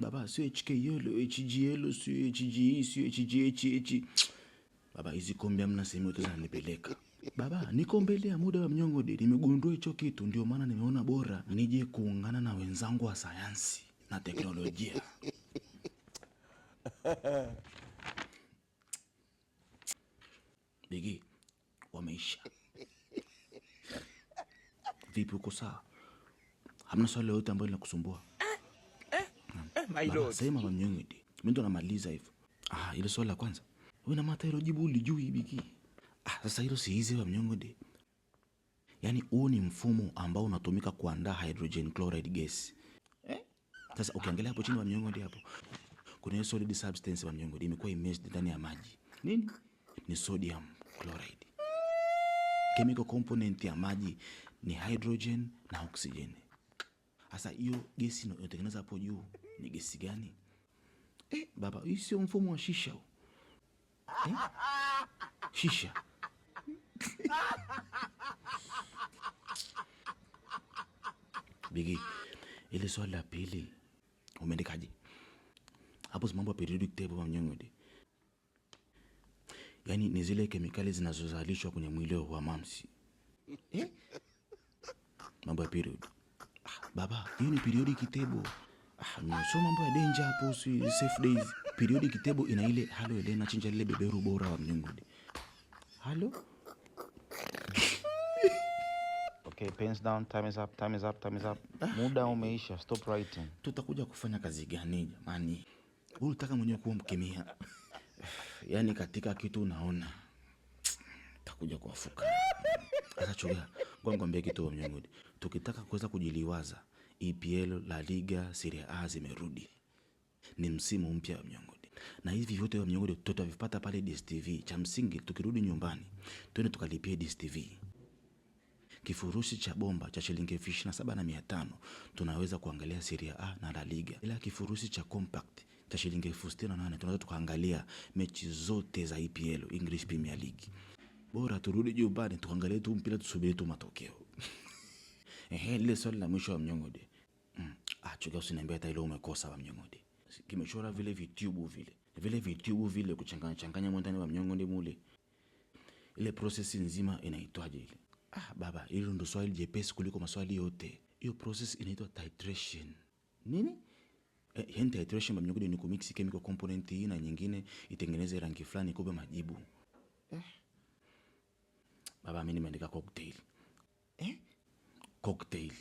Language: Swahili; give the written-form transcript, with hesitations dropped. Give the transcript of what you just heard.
Baba, sio HK yellow, HG yellow, sio HG, sio HG. Baba, hizi kombe hamna sehemu yote zinanipeleka. Baba, niko mbele ya muda wa Mnyong'ode, nimegundua hicho kitu, ndio maana nimeona bora nije kuungana na wenzangu wa sayansi na teknolojia. Bigi, wameisha. Vipi, uko sawa? Hamna swali lolote ambalo linakusumbua? My lord. Sema wa Mnyong'ode. Mimi ndo namaliza hivyo. Ile swali la kwanza. Wewe na mata hilo jibu ulijui Bigi. Sasa hilo si hizi wa Mnyong'ode. Yaani huu ni mfumo ambao unatumika kuandaa hydrogen chloride gas. Sasa ukiangalia hapo chini wa Mnyong'ode hapo, kuna solid substance wa Mnyong'ode imekuwa immersed ndani ya maji. Nini? Ni sodium chloride. Chemical component ya maji ni hydrogen na oxygen. Sasa hiyo gesi inayotengeneza hapo juu ni gesi gani? Baba, hii sio mfumo wa shisha. Shisha. Bigi, ile swali la pili umeandikaje? Hapo mambo ya periodic table wa Mnyong'ode. Yaani ni zile kemikali zinazozalishwa kwenye mwili wa mamsi. Mambo ya period. Baba, hiyo ni periodic table. Sio mambo ya danger hapo, si safe days. Periodic table ina ile halo Elena chinja lile beberu bora wa Mnyong'ode. Halo? Okay, pens down, time is up. Muda umeisha, stop writing. Tutakuja kufanya kazi gani jamani? Unataka mwenyewe kuwa mkemia. Yaani katika kitu unaona takuja kuafuka. Sasa choga, ngombe kitu wa Mnyong'ode. Tukitaka kuweza kujiliwaza, EPL, La Liga, Serie A zimerudi. Ni msimu mpya wa Mnyong'ode. Na hivi vyote wa Mnyong'ode tutavipata pale DStv. Cha msingi tukirudi nyumbani, twende tukalipie DStv. Kifurushi cha bomba cha shilingi 27,500 tunaweza kuangalia Serie A na La Liga. Ila kifurushi cha compact cha shilingi 68,000 tunaweza tukaangalia mechi zote za EPL, English Premier League. Bora turudi nyumbani tuangalie tu mpira, tusubiri tu matokeo. Lile swali la mwisho wa Mnyong'ode. Chuga, usiniambie hata ile umekosa wa Mnyong'ode. Kimechora vile vitubu vile kuchanganya mwandani wa Mnyong'ode mule. Ile process nzima inaitwaje ile? Baba, hilo ndo swali jepesi kuliko maswali yote. Hiyo process inaitwa titration. Nini? Titration wa Mnyong'ode ni kumix chemical component hii na nyingine itengeneze rangi fulani kupe majibu. Baba, mimi nimeandika cocktail. Cocktail.